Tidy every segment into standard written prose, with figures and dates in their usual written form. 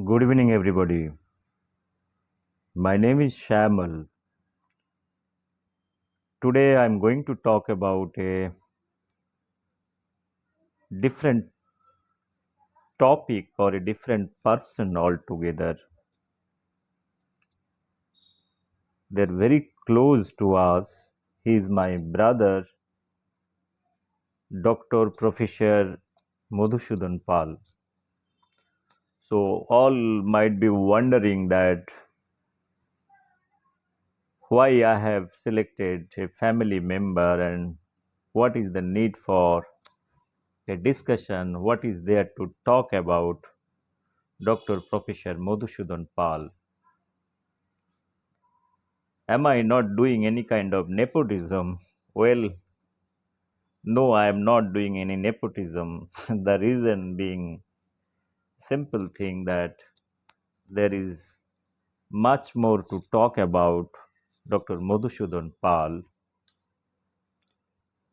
Good evening, everybody. My name is Shamal. Today, I'm going to talk about a different topic or a different person altogether. They're very close to us. He's my brother, Dr. Professor Madhusudan Pal. So, all might be wondering that why I have selected a family member and what is the need for a discussion, what is there to talk about Dr. Professor Madhusudan Pal. Am I not doing any kind of nepotism? Well, no, I am not doing any nepotism. The reason being simple thing that there is much more to talk about Dr. Madhusudan Pal.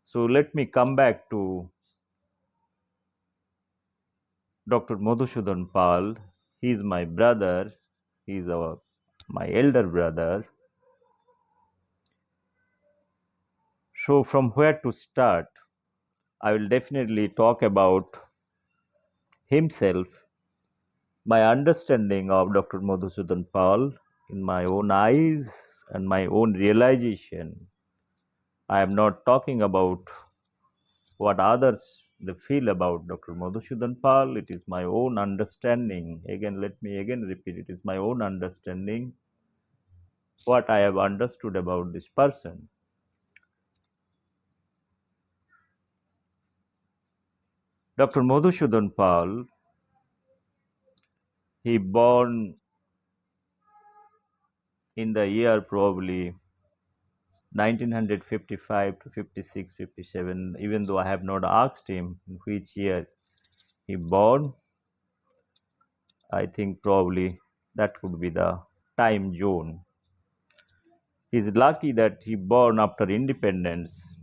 So let me come back to Dr. Madhusudan Pal. He is my brother. He is my elder brother. So from where to start? I will definitely talk about himself, my understanding of Dr. Madhusudan Pal in my own eyes and my own realization. I am not talking about what others they feel about Dr. Madhusudan Pal. It is my own understanding. Again, let me again repeat, it is my own understanding what I have understood about this person. Dr. Madhusudan Pal, he born in the year probably 1955 to 56, 57. Even though I have not asked him in which year he born, I think probably that would be the time zone. He's lucky that he born after independence,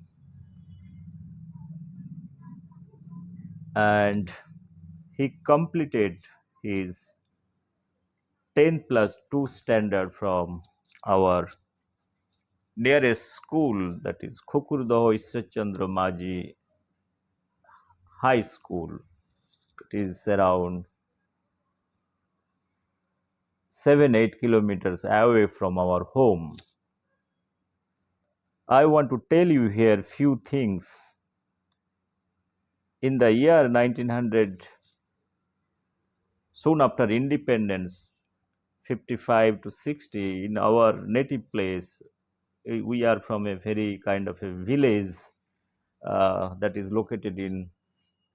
and he completed his 10 plus 2 standard from our nearest school, that is Khukurdoh Ishchandra Maji High School. It is around 7-8 kilometers away from our home. I want to tell you here few things. In the year 1900, soon after independence, 55 to 60, in our native place, we are from a very kind of a village that is located in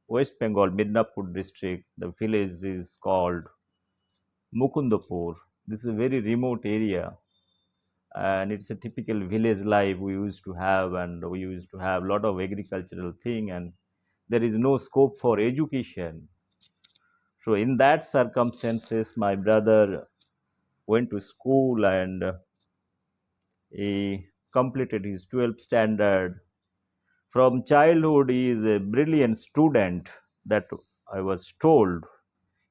West Bengal, Midnapur district. The village is called Mukundapur. This is a very remote area, and it's a typical village life we used to have, and we used to have a lot of agricultural thing, and there is no scope for education. So in that circumstances my brother went to school, and he completed his 12th standard. From childhood he is a brilliant student, that I was told.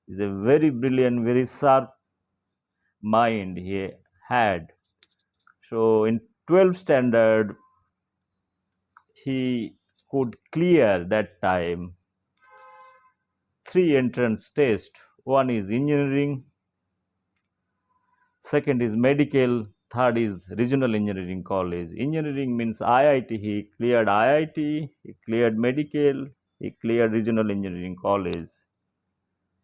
Is a very brilliant, very sharp mind he had. So in 12th standard he could clear that time three entrance tests. One is engineering, second is medical, third is regional engineering college. Engineering means IIT. He cleared IIT, he cleared medical, he cleared regional engineering college.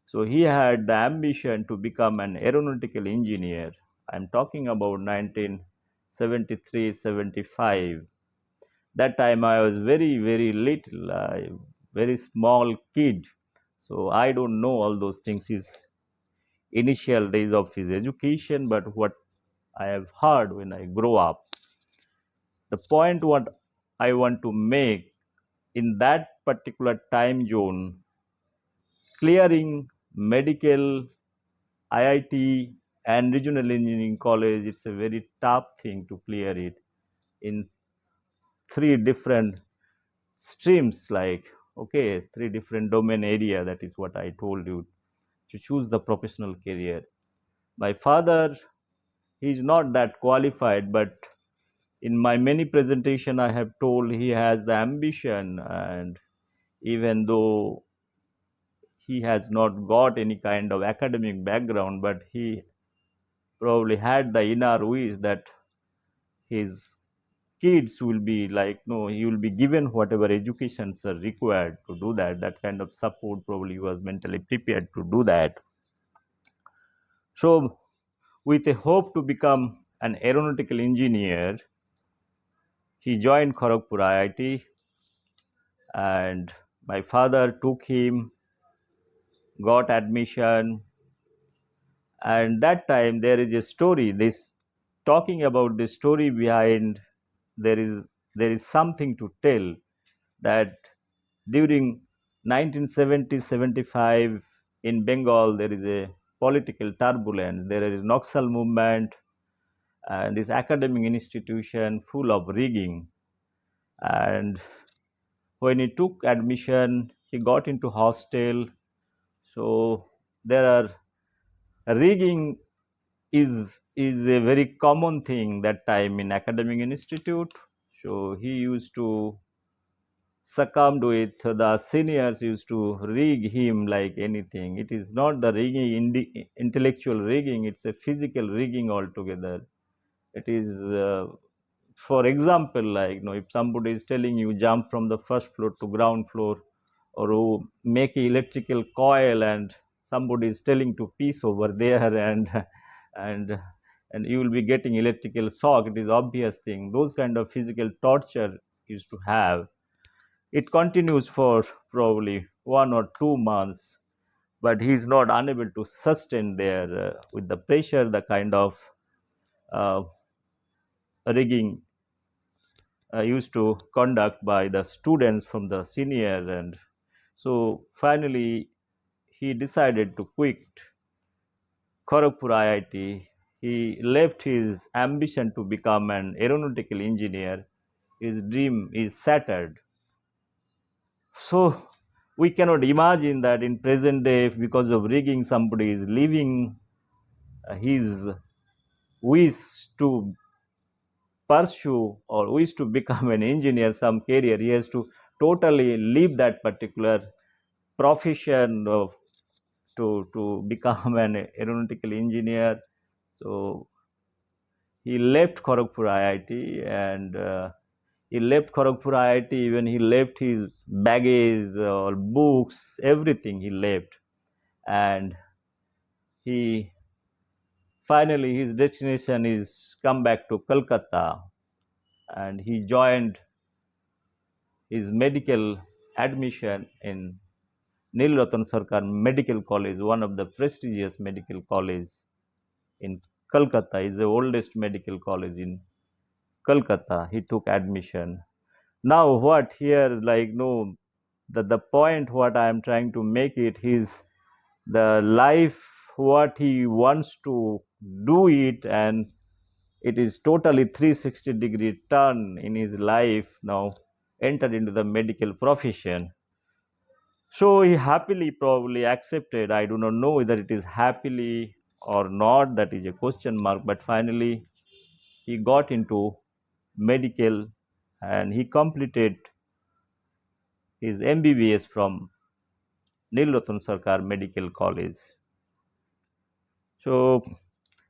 So he had the ambition to become an aeronautical engineer. I'm talking about 1973, 75. That time I was very little, very small kid. So I don't know all those things. His initial days of his education, but what I have heard when I grow up, the point what I want to make, in that particular time zone, clearing medical, IIT, and regional engineering college, it's a very tough thing to clear it in three different streams, like, okay, three different domain area. That is what I told you. to choose the professional career. My father, he is not that qualified, but in my many presentation I have told he has the ambition, and even though he has not got any kind of academic background, but he probably had the inner wish that his kids will be like, no, he will be given whatever educations are required to do that. That kind of support, probably he was mentally prepared to do that. So with a hope to become an aeronautical engineer, he joined Kharagpur IIT, and my father took him, got admission. And that time there is a story, this talking about the story behind, there is something to tell, that during 1970-75 in Bengal there is a political turbulence, there is Naxal movement, and this academic institution full of rigging. And when he took admission, he got into hostel. So there are rigging is a very common thing that time in academic institute. So he used to succumbed with the seniors used to rig him like anything. It is not the rigging, intellectual rigging, it's a physical rigging altogether. It is, for example, like, if somebody is telling you jump from the first floor to ground floor, or make an electrical coil, and somebody is telling to piece over there, and and you will be getting electrical shock, it is obvious thing. Those kind of physical torture used to have. It continues for probably 1 or 2 months, but he is not unable to sustain there with the pressure, the kind of uh, rigging used to conduct by the students from the senior. And so finally he decided to quit Kharagpur IIT. He left his ambition to become an aeronautical engineer. His dream is shattered. So we cannot imagine that in present day, if because of rigging somebody is leaving his wish to pursue or wish to become an engineer, some career, he has to totally leave that particular profession of, to become an aeronautical engineer. So he left Kharagpur IIT, and he left Kharagpur IIT, even he left his baggage or books, everything he left. And he finally, his destination is come back to Calcutta, and he joined his medical admission in Nil Ratan Sarkar Medical College, one of the prestigious medical college in Calcutta. Is the oldest medical college in Calcutta. He took admission. Now, what here, like, no, the point what I am trying to make it is the life what he wants to do it, and it is totally 360-degree turn in his life now, entered into the medical profession. So he happily probably accepted. I do not know whether it is happily or not, that is a question mark, but finally he got into medical, and he completed his MBBS from Nil Ratan Sarkar Medical College. So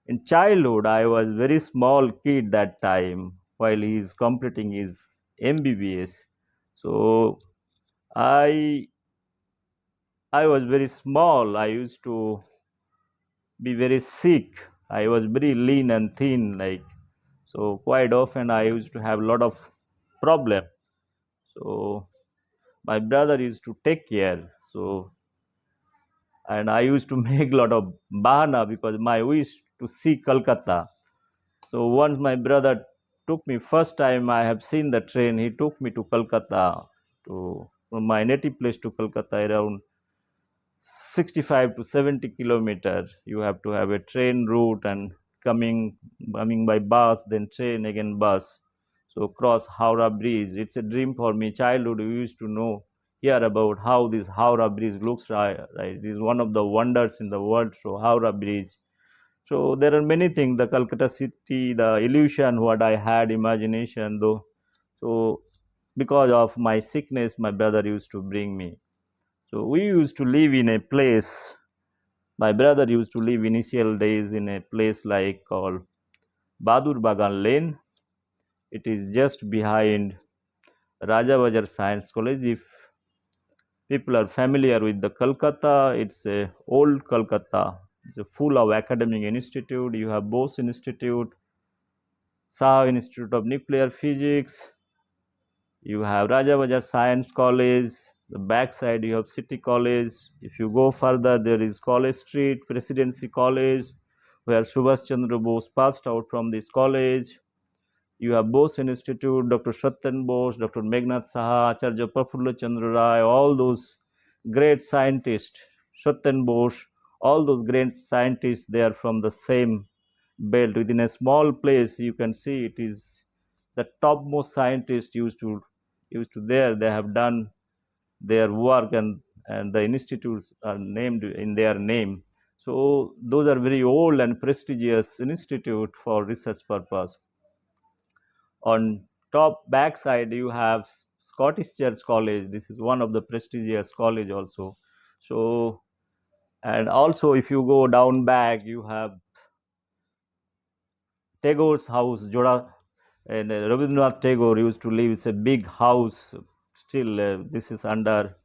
in childhood, I was very small kid that time while he is completing his MBBS. So I I was very small. I used to be very sick. I was very lean and thin, like, so quite often I used to have a lot of problem. So my brother used to take care. So, and I used to make a lot of bahana because my wish to see Calcutta. So once my brother took me, first time I have seen the train, he took me to Calcutta, to from my native place to Calcutta, around 65 to 70 kilometers. You have to have a train route, and coming by bus, then train, again bus. So cross Howrah Bridge. It's a dream for me. Childhood, we used to know hear about how this Howrah Bridge looks, right? It is one of the wonders in the world. So Howrah Bridge. So there are many things. The Calcutta city, the illusion, what I had, imagination, though. So because of my sickness, my brother used to bring me. So we used to live in a place. My brother used to live initial days in a place like called Badur Bagan Lane. It is just behind Raja Bazar Science College. If people are familiar with the Kolkata, it's a old Kolkata. It's a full of academic institute. You have Bose Institute, Shah Institute of Nuclear Physics. You have Raja Bazar Science College. The backside you have City College. If you go further, there is College Street, Presidency College, where Subhash Chandra Bose passed out from this college. You have Bose Institute, Dr. Satyan Bose, Dr. Meghnad Saha, Acharya Prafulla Chandra Rai, all those great scientists, Satyan Bose, all those great scientists, they are from the same belt. Within a small place, you can see it is the topmost scientists used to there. They have done their work, and the institutes are named in their name. So those are very old and prestigious institute for research purpose. On top backside you have Scottish Church College. This is one of the prestigious college also. So, and also if you go down back, you have Tagore's house, Joda, and Rabindranath Tagore used to live. It's a big house. Still, this is under,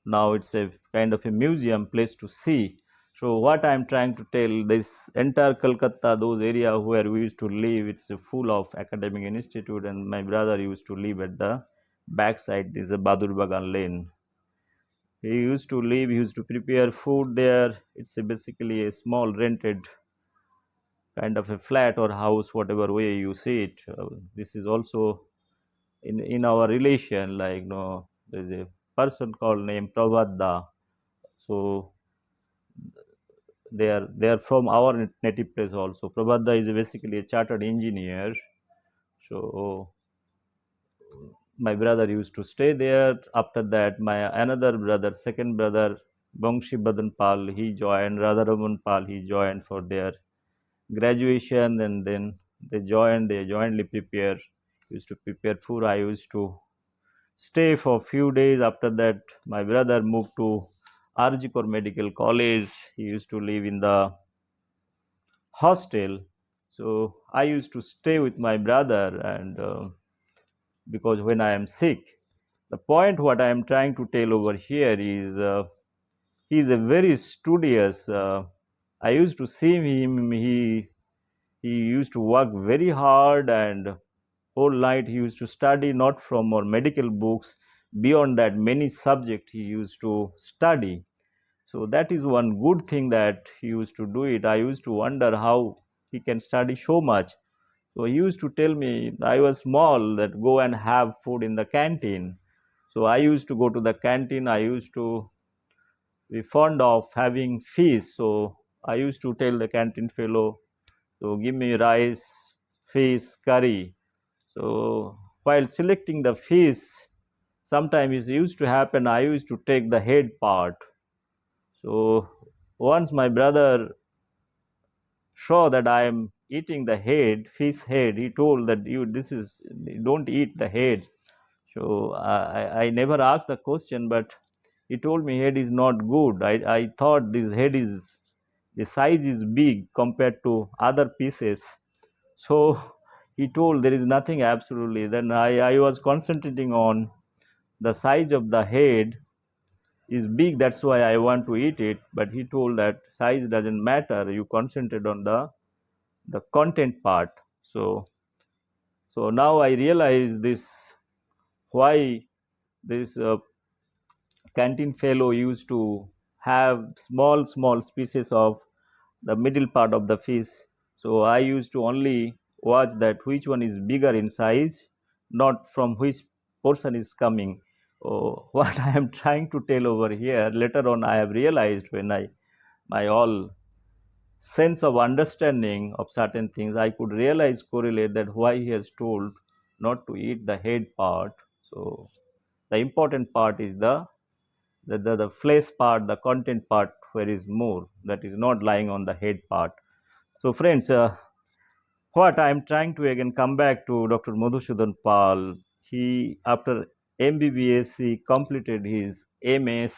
now it's a kind of a museum place to see. So what I'm trying to tell, this entire Kolkata, those area where we used to live, it's full of academic institute, and my brother used to live at the backside. This is a Badur Bagan Lane. He used to live. He used to prepare food there. It's basically a small rented kind of a flat or house, whatever way you see it. This is also in our relation, like, there's a person called named Prabhada. So they are from our native place also. Prabhada is basically a chartered engineer. So my brother used to stay there. After that, my another brother, second brother, Bangshi Badan Pal, he joined. Radharaman Pal, he joined for their graduation, and then they jointly prepare, used to prepare food. I used to stay for a few days. After that, my brother moved to Arjikor Medical College. He used to live in the hostel. So I used to stay with my brother, and because when I am sick, the point what I am trying to tell over here is, he is a very studious. I used to see him. He used to work very hard, and whole night he used to study, not from our medical books. Beyond that, many subjects he used to study. So that is one good thing that he used to do it. I used to wonder how he can study so much. So he used to tell me, I was small, that go and have food in the canteen. So I used to go to the canteen. I used to be fond of having fish. So I used to tell the canteen fellow, so give me rice, fish, curry. So while selecting the fish, sometimes it used to happen I used to take the head part. So once my brother saw that I am eating the head, fish head, he told that you this is don't eat the head. So I never asked the question, but he told me head is not good. I thought this head is, the size is big compared to other pieces. So he told there is nothing absolutely. Then I was concentrating on the size of the head is big, that's why I want to eat it. But he told that size doesn't matter, you concentrate on the content part. So now I realize this, why this canteen fellow used to have small pieces of the middle part of the fish. So I used to only watch that which one is bigger in size, not from which portion is coming. Oh, what I am trying to tell over here, later on I have realized, when I my all sense of understanding of certain things, I could realize, correlate that why he has told not to eat the head part. So The important part is the flesh part, the content part, where is more, that is not lying on the head part. So friends, what I am trying to again come back to Dr. Madhusudan Pal. He, after MBBS, he completed his MS,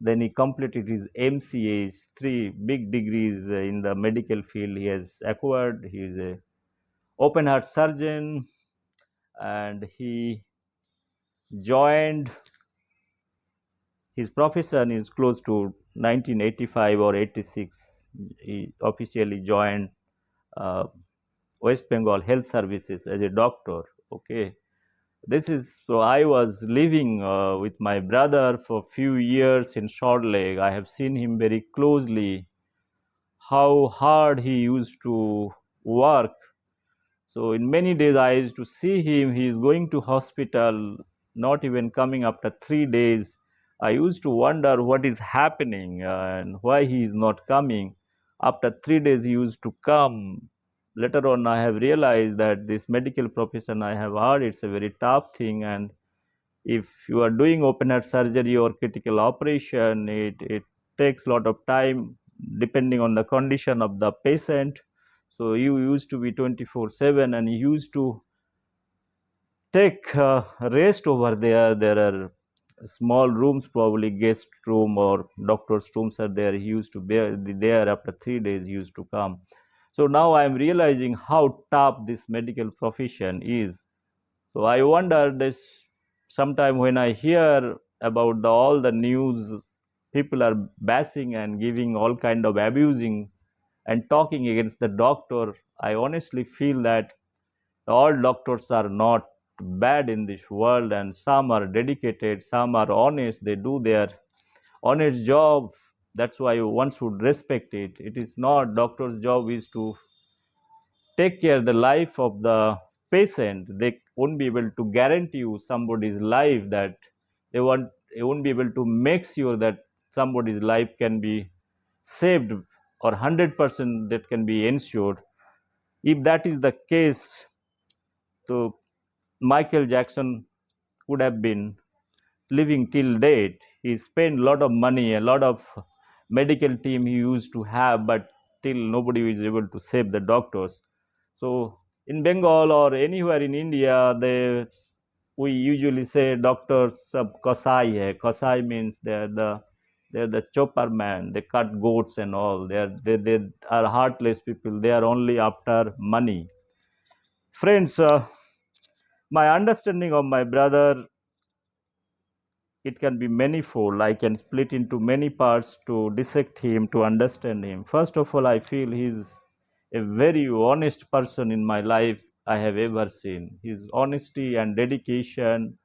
then he completed his MCH, three big degrees in the medical field he has acquired. He is a open heart surgeon, and he joined, his profession is close to 1985 or 86. He officially joined uh, West Bengal Health Services as a doctor. Okay, this is, so I was living with my brother for few years in Short Lake. I have seen him very closely, how hard he used to work. So in many days I used to see him, he is going to hospital, not even coming after 3 days. I used to wonder what is happening and why he is not coming. After 3 days he used to come. Later on I have realized that this medical profession, I have heard, it's a very tough thing, and if you are doing open heart surgery or critical operation, it takes a lot of time depending on the condition of the patient. So you used to be 24/7, and you used to take rest over there. There are small rooms, probably guest room or doctor's rooms are there. He used to be there after 3 days, he used to come. So now I am realizing how tough this medical profession is. So I wonder this, sometime when I hear about all the news, people are bashing and giving all kind of abusing and talking against the doctor. I honestly feel that all doctors are not bad in this world, and some are dedicated, some are honest, they do their honest job. That's why one should respect it. It is not doctor's job is to take care the life of the patient. They won't be able to guarantee you somebody's life, that they won't be able to make sure that somebody's life can be saved or 100% that can be ensured. If that is the case, so Michael Jackson could have been living till date. He spent a lot of money, a lot of medical team he used to have, but till nobody is able to save the doctors. So in Bengal or anywhere in India, they, we usually say doctors sab kasai hai. Kasai means they're the chopper man. They cut goats and all. They are heartless people. They are only after money. Friends, my understanding of my brother, it can be manifold. I can split into many parts to dissect him, to understand him. First of all, I feel he's a very honest person in my life I have ever seen. His honesty and dedication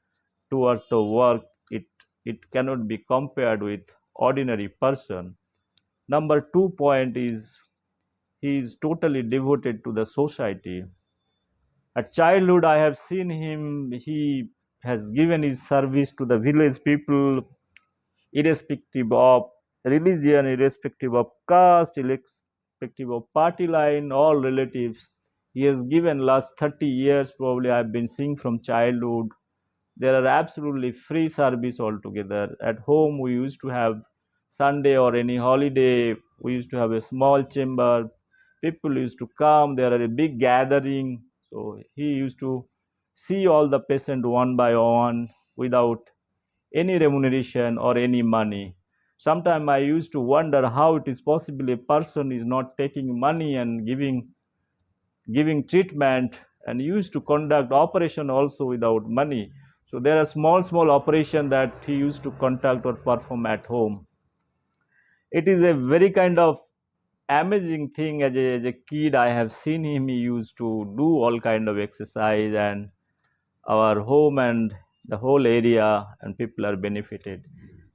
towards the work, it cannot be compared with ordinary person. Number two point is he is totally devoted to the society. At childhood, I have seen him. He has given his service to the village people, irrespective of religion, irrespective of caste, irrespective of party line, all relatives. He has given last 30 years, probably I've been seeing from childhood. There are absolutely free service altogether. At home, we used to have Sunday or any holiday, we used to have a small chamber. People used to come, there are a big gathering. So he used to see all the patient one by one without any remuneration or any money. Sometimes I used to wonder how it is possible a person is not taking money and giving treatment, and used to conduct operation also without money. So there are small operation that he used to conduct or perform at home. It is a very kind of amazing thing. As a kid, I have seen him, he used to do all kind of exercise, and our home and the whole area and people are benefited.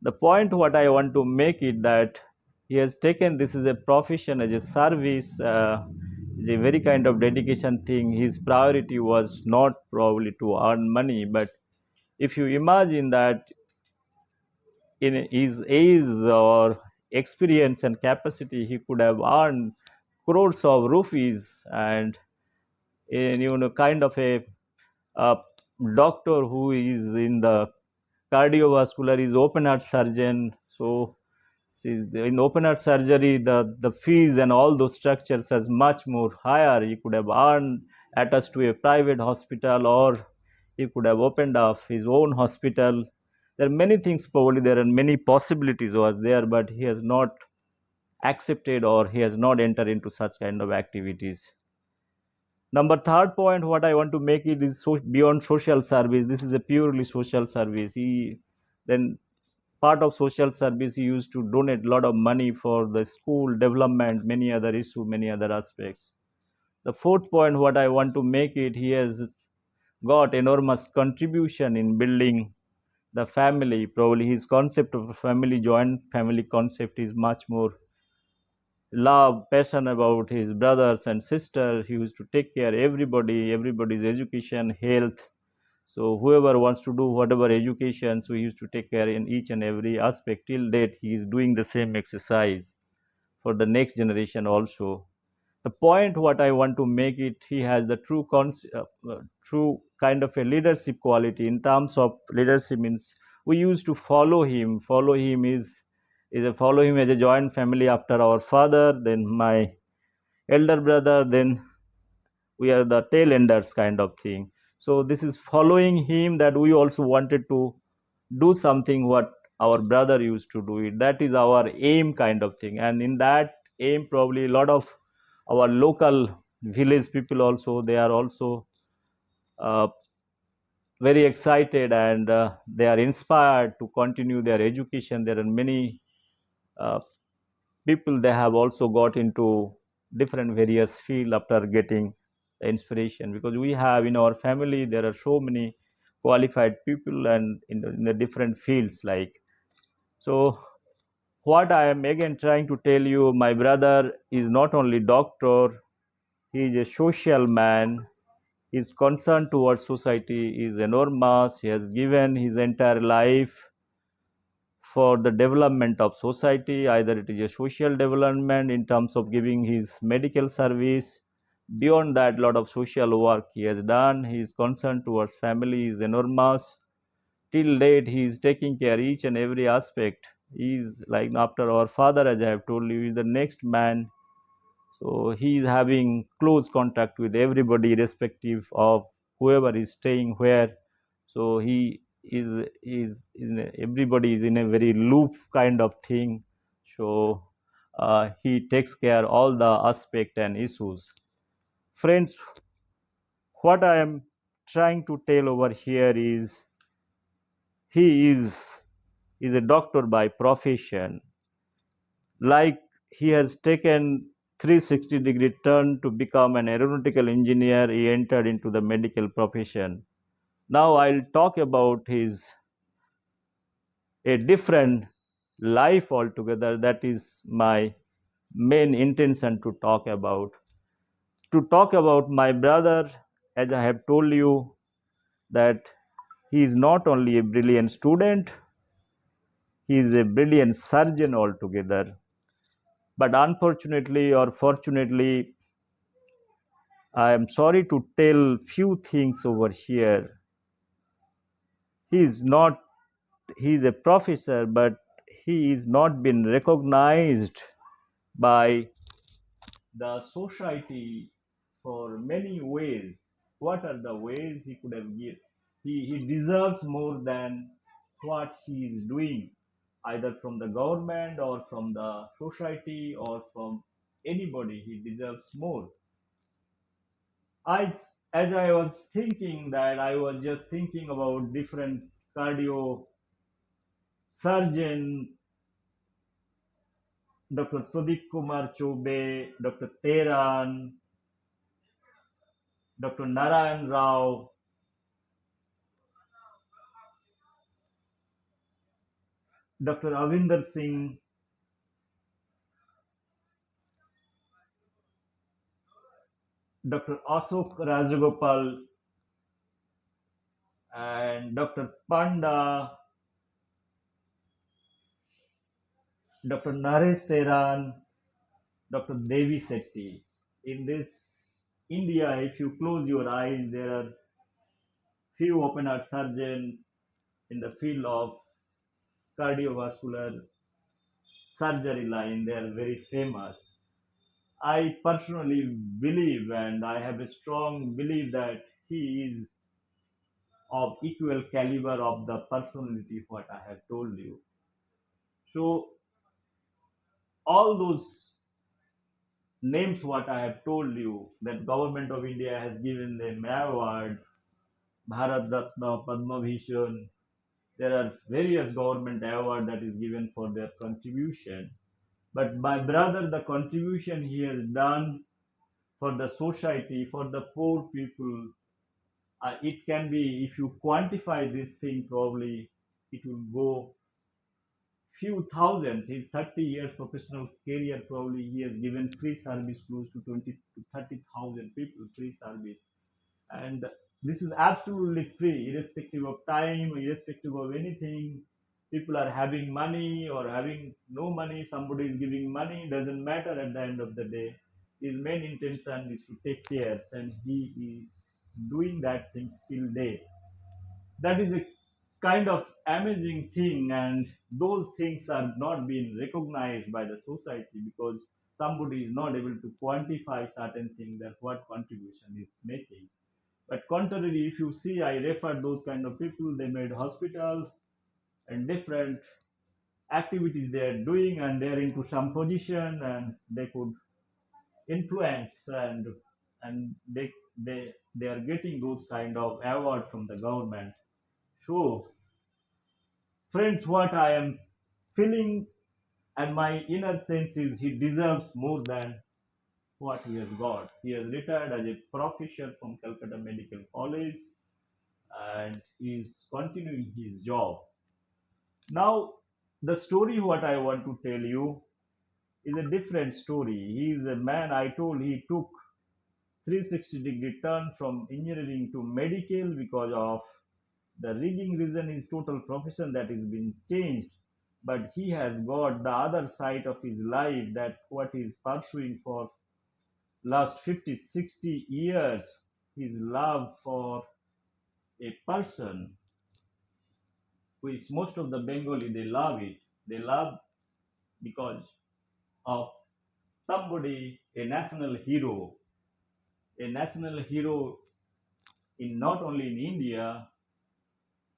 The point what I want to make it that he has taken this as a profession, as a service, is a very kind of dedication thing. His priority was not probably to earn money, but if you imagine that in his age or experience and capacity, he could have earned crores of rupees, and in kind of a doctor who is in the cardiovascular is open heart surgeon. So see, in open heart surgery, the fees and all those structures are much more higher. He could have earned attached to a private hospital, or he could have opened up his own hospital. There are many things, probably there are many possibilities was there, but he has not accepted, or he has not entered into such kind of activities. Number third point, what I want to make it is beyond social service. This is a purely social service. He then part of social service, he used to donate a lot of money for the school development, many other issues, many other aspects. The fourth point, what I want to make it, he has got enormous contribution in building the family. Probably his concept of a family, joint family concept, is much more love, passion about his brothers and sisters. He used to take care everybody, everybody's education, health. So whoever wants to do whatever education, so he used to take care in each and every aspect. Till date, he is doing the same exercise for the next generation also. The point what I want to make it, he has the true kind of a leadership quality. In terms of leadership means, we used to follow him. Follow him is a follow him as a joint family after our father, then my elder brother, then we are the tail enders kind of thing. So this is following him, that we also wanted to do something what our brother used to do it. That is our aim kind of thing. And in that aim, probably a lot of our local village people also, they are also uh, very excited, and they are inspired to continue their education. There are many uh, people, they have also got into different various field after getting the inspiration, because we have in our family there are so many qualified people, and in the different fields like. So what I am again trying to tell you, my brother is not only doctor, he is a social man. His concern towards society is enormous. He has given his entire life for the development of society. Either it is a social development in terms of giving his medical service. Beyond that, lot of social work he has done. His concern towards family is enormous. Till date, he is taking care each and every aspect. He is like after our father, as I have told you, he is the next man. So he is having close contact with everybody, irrespective of whoever is staying where. So he is in everybody is in a very loop kind of thing. So he takes care all the aspect and issues. Friends, what I am trying to tell over here is, he is a doctor by profession. Like, he has taken 360-degree turn to become an aeronautical engineer. He entered into the medical profession. Now I'll talk about his a different life altogether. That is my main intention to talk about. To talk about my brother, as I have told you, that he is not only a brilliant student, he is a brilliant surgeon altogether. But unfortunately or fortunately, I am sorry to tell few things over here. He is not, he is a professor, but he is not been recognized by the society for many ways. What are the ways he could have given? He deserves more than what he is doing, either from the government or from the society or from anybody. He deserves more. I, as I was thinking that, I was just thinking about different cardio surgeon, Dr. Pradeep Kumar Chobe, Dr. Teran, Dr. Narayan Rao, Dr. Avinder Singh, Dr. Ashok Rajagopal, and Dr. Panda, Dr. Naresh Teran, Dr. Devi Sethi. In this India, if you close your eyes, there are few open heart surgeons in the field of cardiovascular surgery line. They are very famous. I personally believe, and I have a strong belief that he is of equal caliber of the personality what I have told you. So all those names what I have told you that government of India has given them award, Bharat Ratna, Padma Bhushan. There are various government award that is given for their contribution. But my brother, the contribution he has done for the society, for the poor people, it can be, if you quantify this thing, probably it will go few thousands. His 30 years professional career, probably he has given free service close to 20 to 30,000 people free service. And this is absolutely free, irrespective of time, irrespective of anything. People are having money or having no money, somebody is giving money, doesn't matter at the end of the day. His main intention is to take care, and he is doing that thing till date. That is a kind of amazing thing, and those things are not being recognized by the society because somebody is not able to quantify certain things that what contribution is making. But contrarily, if you see, I refer those kind of people, they made hospitals and different activities they are doing, and they're into some position, and they could influence, and they are getting those kind of award from the government. So, friends, what I am feeling and my inner sense is he deserves more than what he has got. He has retired as a professor from Calcutta Medical College and is continuing his job. Now, the story what I want to tell you is a different story. He is a man I told he took 360-degree turn from engineering to medical because of the rigging reason his total profession that is been changed. But he has got the other side of his life that what he is pursuing for last 50, 60 years, his love for a person, which most of the Bengali they love it. They love because of somebody, a national hero in not only in India,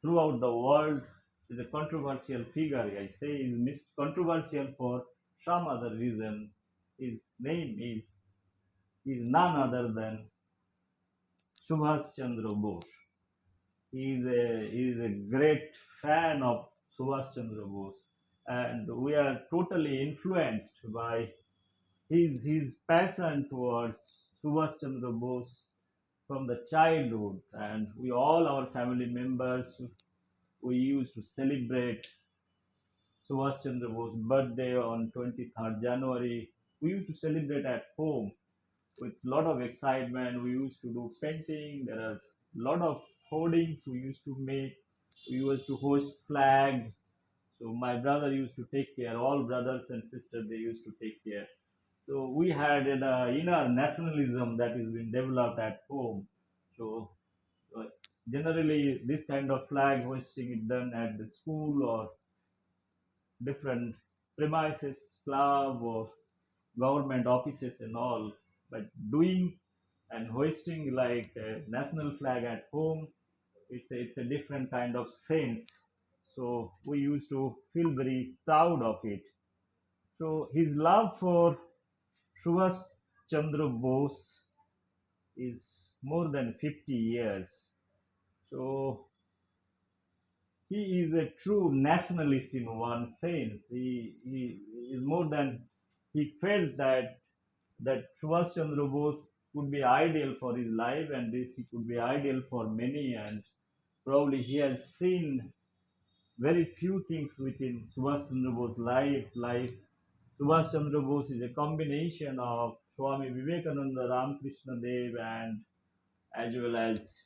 throughout the world is a controversial figure. I say is controversial for some other reason. His name is none other than Subhash Chandra Bose. He is a great fan of Subhash Chandra Bose, and we are totally influenced by his passion towards Subhash Chandra Bose from the childhood, and we all our family members we used to celebrate Subhash Chandra Bose's birthday on 23rd January. We used to celebrate at home with a lot of excitement. We used to do painting. There are a lot of hoardings we used to make. We used to hoist flag. So my brother used to take care. All brothers and sisters they used to take care. So we had an inner nationalism that is being developed at home. So uh, generally, this kind of flag hoisting is done at the school or different premises, club or government offices and all. But doing and hoisting like a national flag at home, it's a different kind of sense. So we used to feel very proud of it. So his love for Subhash Chandra Bose is more than 50 years. So he is a true nationalist in one sense. He is more than he felt that Subhash Chandra Bose could be ideal for his life and this he could be ideal for many and probably he has seen very few things within Subhash Chandra Bose's life. Subhash Chandra Bose is a combination of Swami Vivekananda, Ramakrishna Dev and as well as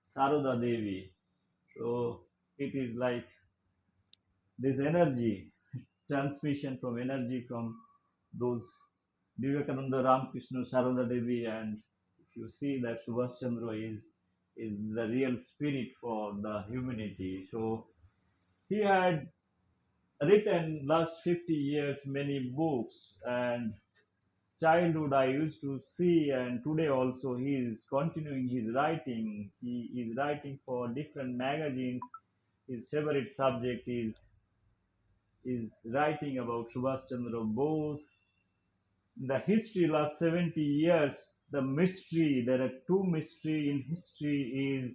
Sarada Devi. So it is like this energy, transmission from energy from those Vivekananda, Ramakrishna, Sarada Devi, and if you see that Subhash Chandra is is the real spirit for the humanity. So he had written last 50 years many books, and childhood I used to see, and today also he is continuing his writing. He is writing for different magazines. His favorite subject is writing about Subhash Chandra Bose. The history last 70 years, the mystery, there are two mystery in history is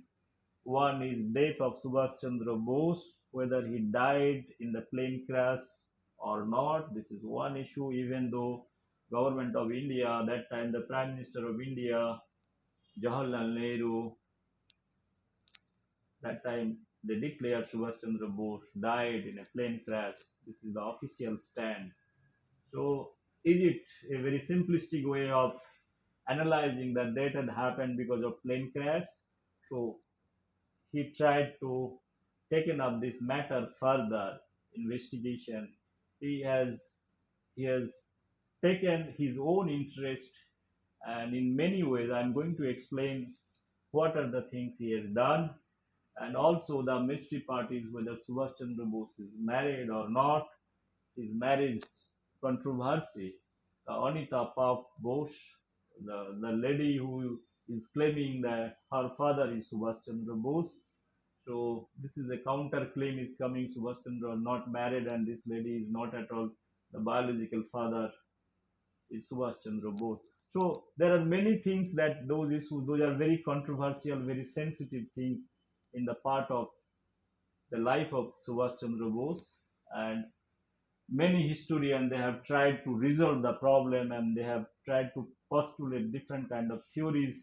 one is death of Subhash Chandra Bose, whether he died in the plane crash or not. This is one issue, even though government of India, that time the Prime Minister of India, Jawaharlal Nehru, that time they declared Subhash Chandra Bose died in a plane crash. This is the official stand. So is it a very simplistic way of analyzing that that had happened because of plane crash? So he tried to taken up this matter further investigation. He has he has taken his own interest, and in many ways I'm going to explain what are the things he has done, and also the mystery part is whether Subhash Chandra Bose is married or not, his marriage controversy. Anita Pop Bose, the lady who is claiming that her father is Subhash Chandra Bose. So this is a counter claim is coming. Subhash Chandra not married, and this lady is not at all the biological father is Subhash Chandra Bose. So there are many things that those issues, those are very controversial, very sensitive things in the part of the life of Subhash Chandra Bose, and many historians they have tried to resolve the problem, and they have tried to postulate different kind of theories.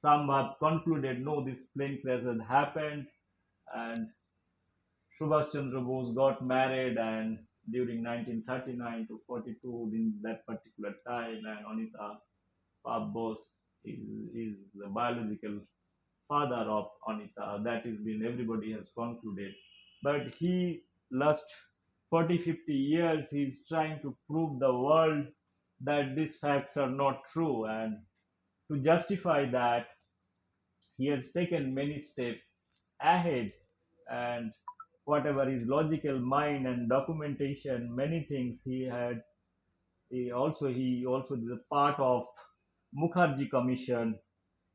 Some have concluded no, this plane crash had happened, and Subhash Chandra Bose got married, and during 1939 to 42 in that particular time, and Anita Pab Bose is the biological father of Anita. That is been everybody has concluded. But he last 40, 50 years he's trying to prove the world that these facts are not true, and to justify that he has taken many steps ahead, and whatever his logical mind and documentation, many things he had. He also is a part of Mukherjee Commission.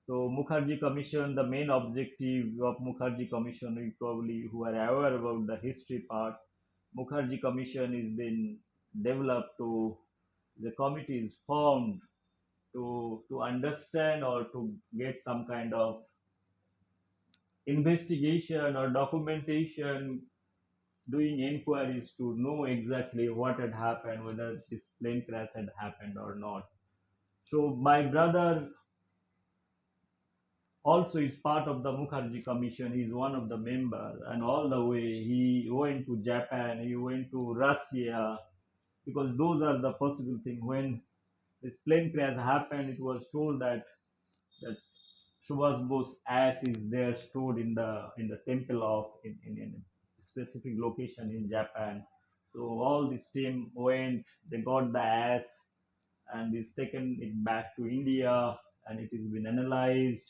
So Mukherjee Commission, the main objective of Mukherjee Commission, you probably who are aware about the history part, Mukherjee Commission is been developed to, the committee is formed to understand or to get some kind of investigation or documentation, doing inquiries to know exactly what had happened, whether this plane crash had happened or not. So my brother also is part of the Mukherjee Commission. He's one of the members, and all the way he went to Japan, he went to Russia, because those are the possible things. When this plane crash happened, it was told that Subhash Bose ash is there stored in the temple of in a specific location in Japan. So all this team went, they got the ash, and is taken it back to India, and it has been analyzed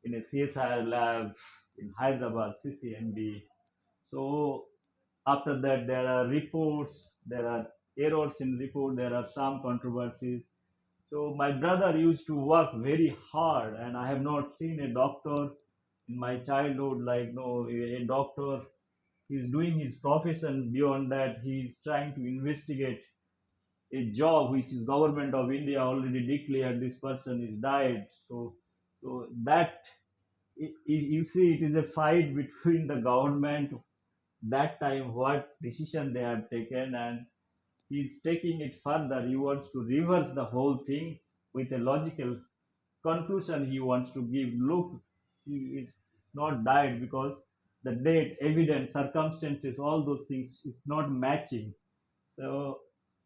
in a CSIR lab in Hyderabad, CCMB. So after that, there are reports, there are errors in report, there are some controversies. So my brother used to work very hard, and I have not seen a doctor in my childhood like no a doctor. He's doing his profession. Beyond that, he's trying to investigate a job which is government of India already declared this person is died. So that you see, it is a fight between the government that time what decision they have taken, and he's taking it further. He wants to reverse the whole thing with a logical conclusion he wants to give. Look, he is not died because the date, evidence, circumstances, all those things is not matching. So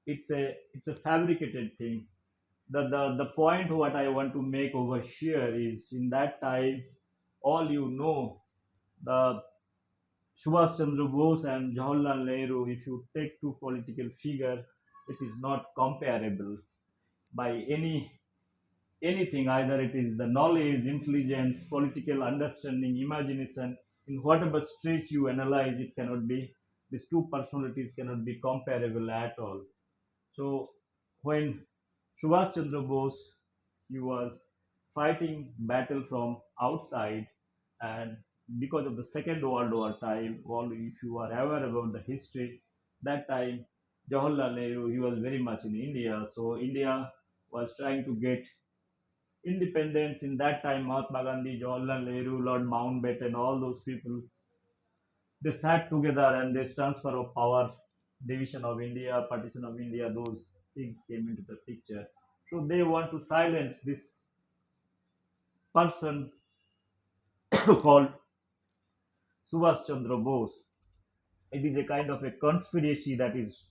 it's a fabricated thing. The point what I want to make over here is in that time, all you know, the Subhash Chandra Bose and Jawaharlal Nehru, if you take two political figures, it is not comparable by anything, either it is the knowledge, intelligence, political understanding, imagination, in whatever stretch you analyze, it cannot be, these two personalities cannot be comparable at all. So when Subhash Chandra Bose, he was fighting battle from outside, and because of the Second World War time, all if you are aware about the history, that time Jawaharlal Nehru, he was very much in India. So India was trying to get independence. In that time, Mahatma Gandhi, Jawaharlal Nehru, Lord Mountbatten, all those people, they sat together, and this transfer of powers, division of India, partition of India, those things came into the picture. So they want to silence this person called Subhash Chandra Bose. It is a kind of a conspiracy that is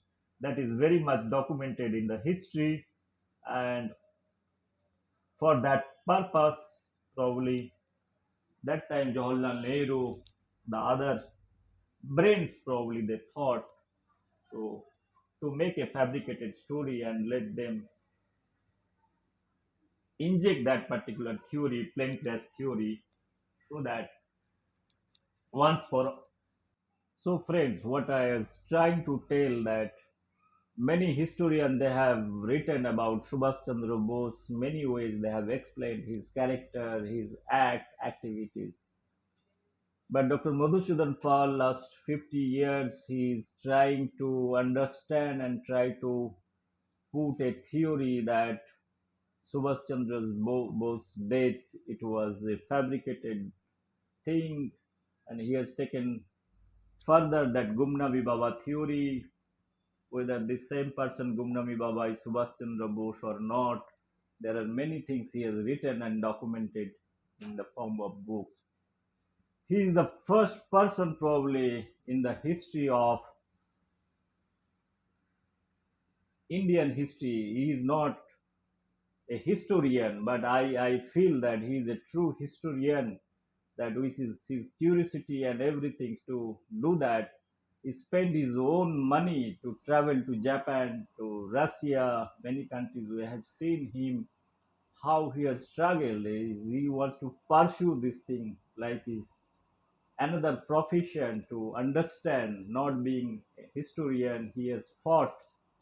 very much documented in the history, and for that purpose, probably that time Jawaharlal Nehru, the other brains, probably they thought so to make a fabricated story and let them inject that particular theory, plane crash theory, so that once for all. So, friends, what I was trying to tell that many historians they have written about Subhash Chandra Bose. Many ways they have explained his character, his activities. But Dr. Madhusudan Pal, last 50 years, he is trying to understand and try to put a theory that Subhash Chandra Bose's death, it was a fabricated thing, and he has taken further that Gumnavi Baba theory, whether this same person Gumnavi Baba is Subhash Chandra Bose or not. There are many things he has written and documented in the form of books. He is the first person probably in the history of Indian history. He is not a historian, but I feel that he is a true historian, that with his curiosity and everything to do that. He spent his own money to travel to Japan, to Russia, many countries. We have seen him how he has struggled. He wants to pursue this thing like his another profession to understand, not being a historian. He has fought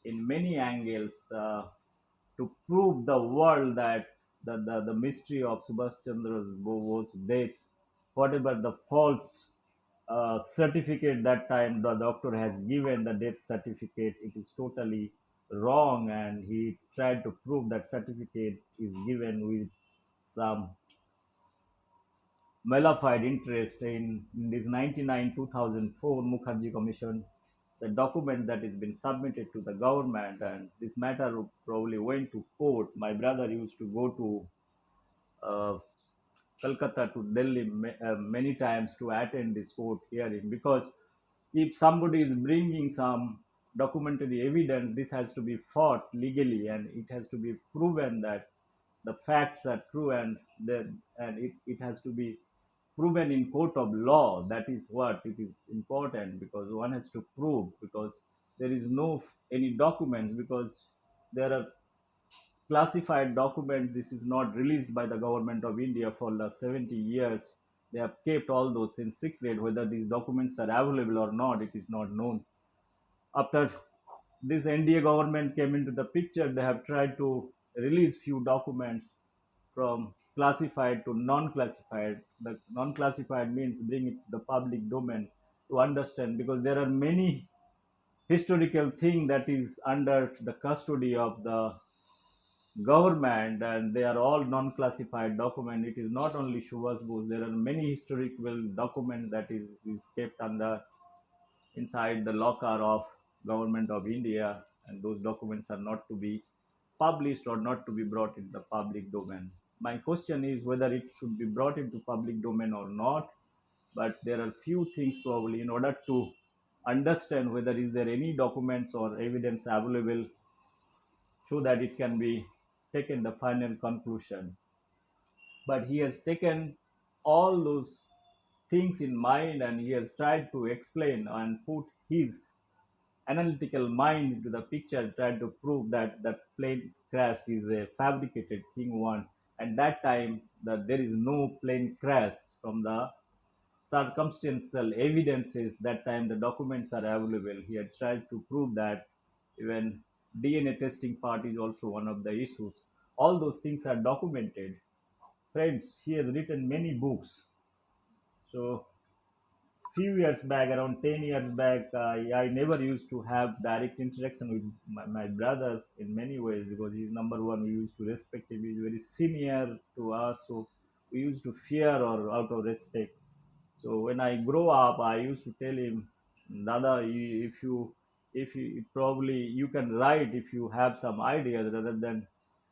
in many angles to prove the world that the mystery of Subhash Chandra Bose's death, whatever the false certificate that time the doctor has given, the death certificate, it is totally wrong, and he tried to prove that certificate is given with some malified interest in this 99 2004 Mukherjee Commission, the document that has been submitted to the government, and this matter probably went to court. My brother used to go to uh, Calcutta to Delhi many times to attend this court hearing, because if somebody is bringing some documentary evidence, this has to be fought legally, and it has to be proven that the facts are true, and it has to be proven in court of law. That is what it is important, because one has to prove, because there is no any documents, because there are classified documents. This is not released by the government of India for the 70 years. They have kept all those things secret. Whether these documents are available or not, it is not known. After this NDA government came into the picture, they have tried to release few documents from classified to non-classified. The non-classified means bring it to the public domain to understand, because there are many historical thing that is under the custody of the government, and they are all non-classified document. It is not only Subhash Bose. There are many historical documents that is kept under inside the locker of government of India, and those documents are not to be published or not to be brought into the public domain. My question is whether it should be brought into public domain or not. But there are few things probably in order to understand whether is there any documents or evidence available, so that it can be taken the final conclusion. But he has taken all those things in mind, and he has tried to explain and put his analytical mind into the picture, tried to prove that that plane crash is a fabricated thing one. and that time that there is no plane crash from the circumstantial evidences. That time the documents are available. He had tried to prove that even DNA testing part is also one of the issues. All those things are documented. Friends, he has written many books. So few years back, around 10 years back, I never used to have direct interaction with my brother in many ways because he's number one. We used to respect him. He's very senior to us. So we used to fear or out of respect. So when I grow up, I used to tell him, Dada, if you probably you can write if you have some ideas rather than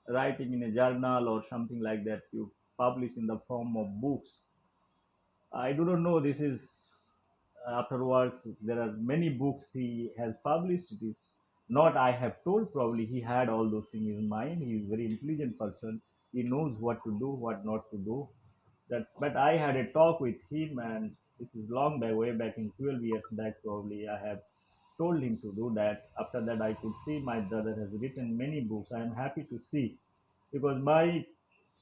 writing in a journal or something like that. You publish in the form of books. I do not know. This is afterwards. There are many books he has published. It is not I have told. Probably he had all those things in his mind. He is a very intelligent person. He knows what to do, what not to do. But I had a talk with him, and this is long back, way back in 12 years back. Probably I have told him to do that. After that, I could see my brother has written many books. I am happy to see because my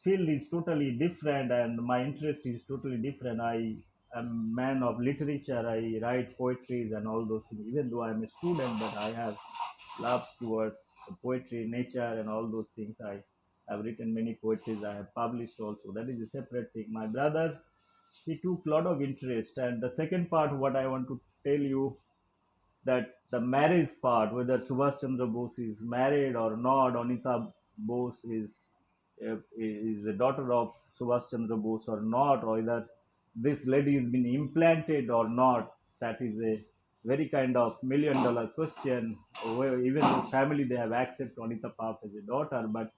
field is totally different and my interest is totally different. I am man of literature. I write poetries and all those things. Even though I am a student, but I have loves towards poetry, nature, and all those things. I have written many poetries. I have published also. That is a separate thing. My brother, he took a lot of interest. And the second part, what I want to tell you that the marriage part, whether Subhash Chandra Bose is married or not, Anita Bose is the daughter of Subhash Chandra Bose or not, or whether this lady has been implanted or not, that is a very kind of $1 million question. Where even the family they have accepted Anita Paap as a daughter, but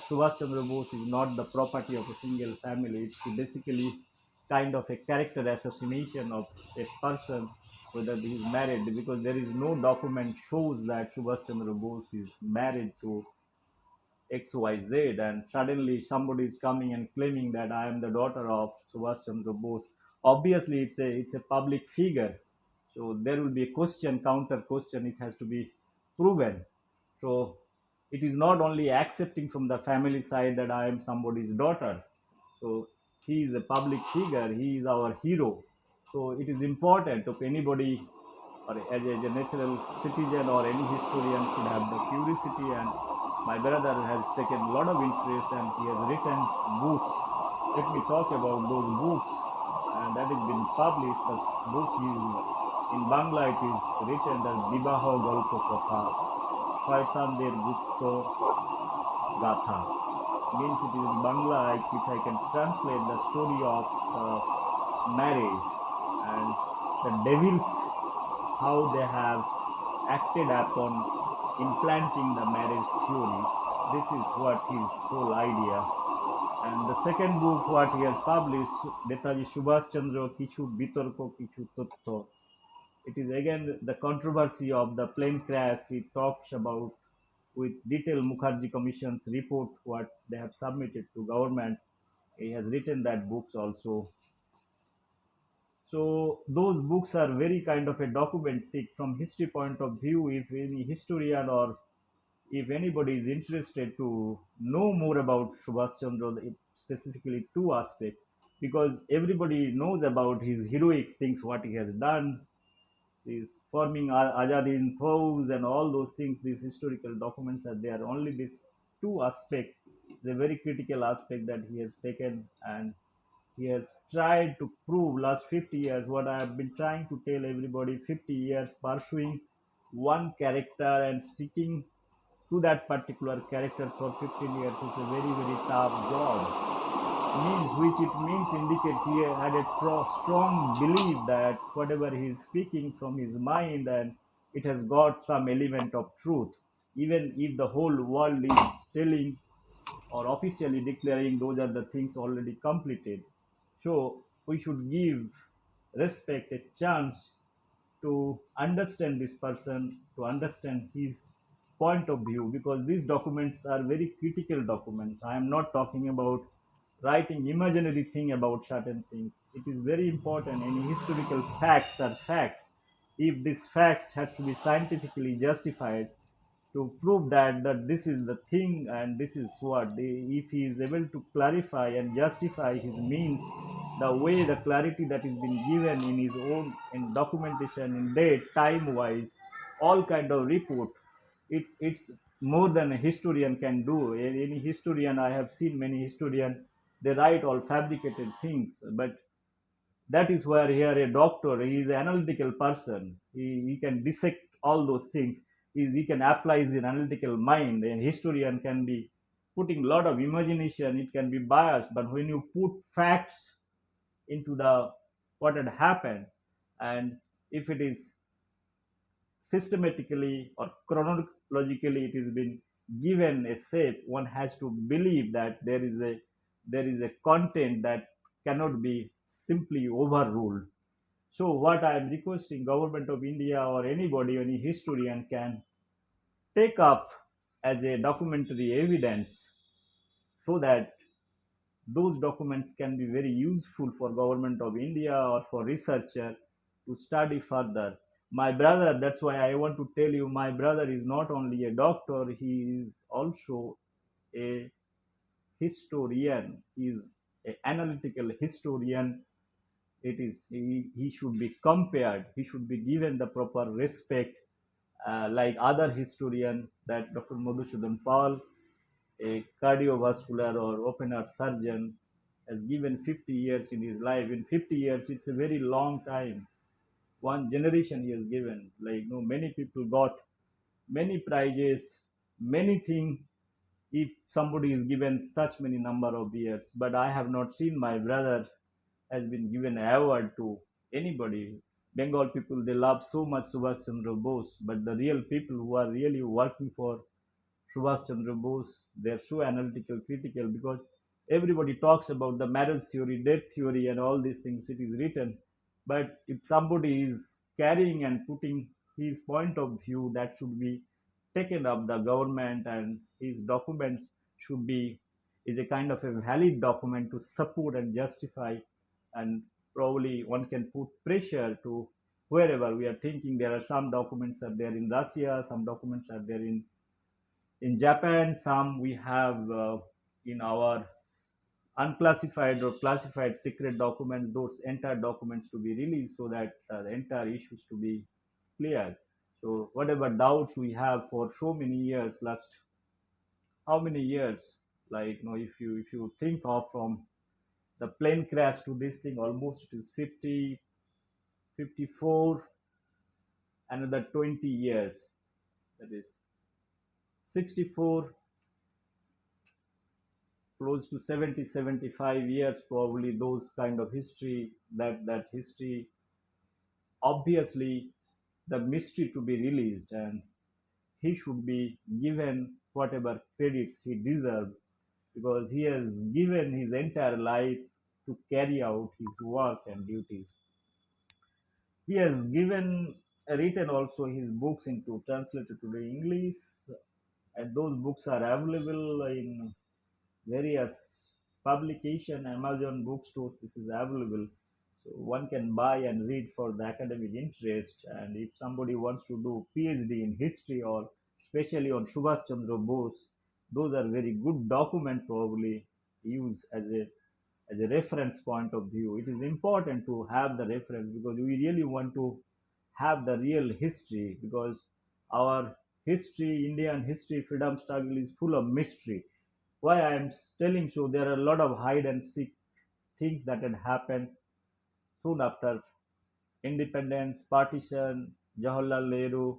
Subhash Chandra Bose is not the property of a single family. It's basically kind of a character assassination of a person, whether he is married, because there is no document shows that Subhash Chandra Bose is married to XYZ, and suddenly somebody is coming and claiming that I am the daughter of Subhash Chandra Bose. Obviously, it's a public figure, so there will be a question, counter question. It has to be proven. So it is not only accepting from the family side that I am somebody's daughter. So he is a public figure. He is our hero. So it is important to anybody or as a natural citizen or any historian should have the curiosity, and my brother has taken a lot of interest and he has written books. Let me talk about those books, and that has been published. The book is in Bangla. It is written as Bibaho Golpo Kotha, Shaitanদের Gupto Gatha. Means it is in Bangla. If I can translate the story of marriage and the devils, how they have acted upon implanting the marriage theory. This is what his whole idea. And the second book, what he has published, Netaji Subhash Chandra Kichu Bitorko Kichu Totto. It is again the controversy of the plane crash. He talks about with detailed Mukherjee Commission's report, what they have submitted to government. He has written that books also. So those books are very kind of a documented from history point of view. If any historian or if anybody is interested to know more about Subhash Chandra, specifically two aspects, because everybody knows about his heroic things, what he has done, he's forming Azad Hind Fauj and all those things. These historical documents are there. Only this two aspect, the very critical aspect that he has taken, and he has tried to prove last 50 years what I have been trying to tell everybody. 50 years pursuing one character and sticking to that particular character for 15 years is a very very tough job. Means which it means indicates he had a strong belief that whatever he is speaking from his mind, and it has got some element of truth, even if the whole world is telling or officially declaring those are the things already completed. So we should give respect a chance to understand this person, to understand his point of view, because these documents are very critical documents. I am not talking about writing imaginary thing about certain things. It is very important. Any historical facts are facts. If these facts have to be scientifically justified to prove that this is the thing and this is what if he is able to clarify and justify his means, the way the clarity that is been given in his own in documentation in date time wise, all kind of report, it's more than a historian can do. Any historian, I have seen many historian, they write all fabricated things, but that is where here a doctor, he is an analytical person, he can dissect all those things, he can apply his analytical mind. A historian can be putting a lot of imagination, it can be biased, but when you put facts into the what had happened, and if it is systematically or chronologically it has been given a shape, one has to believe that there is a content that cannot be simply overruled. so what I am requesting government of India or anybody, any historian can take up as a documentary evidence, so that those documents can be very useful for government of India or for researcher to study further. My brother, that's why I want to tell you, my brother is not only a doctor, he is also a historian, he is an analytical historian. He should be compared, he should be given the proper respect, like other historian, that Dr. Madhusudan Paul, a cardiovascular or open heart surgeon, has given 50 years in his life. In 50 years, it's a very long time. One generation he has given. Like, many people got many prizes, many things if somebody is given such many number of years. But I have not seen my brother has been given an award to anybody. Bengal people, they love so much Subhash Chandra Bose, but the real people who are really working for Subhash Chandra Bose, they're so analytical, critical, because everybody talks about the marriage theory, death theory, and all these things. It is written, but if somebody is carrying and putting his point of view, that should be taken up the government, and his documents should be is a kind of a valid document to support and justify, and probably one can put pressure to wherever we are thinking. There are some documents are there in Russia, some documents are there in Japan, some we have in our unclassified or classified secret documents, those entire documents to be released, so that the entire issues to be clear. So whatever doubts we have for so many years, last how many years, like if you think of from the plane crash to this thing, almost it is 50, 54, another 20 years, that is 64, close to 70, 75 years, probably those kind of history, that history, obviously the mystery to be released, and he should be given whatever credits he deserves, because he has given his entire life to carry out his work and duties. He has given written also his books into translated to the English, and those books are available in various publication, Amazon bookstores. This is available, so one can buy and read for the academic interest. And if somebody wants to do PhD in history, or especially on Subhash Chandra Bose, those are very good document, probably use as a reference point of view. It is important to have the reference, because we really want to have the real history, because our history, Indian history, freedom struggle is full of mystery. Why I am telling so, there are a lot of hide and seek things that had happened soon after independence, partition. Jawaharlal Nehru,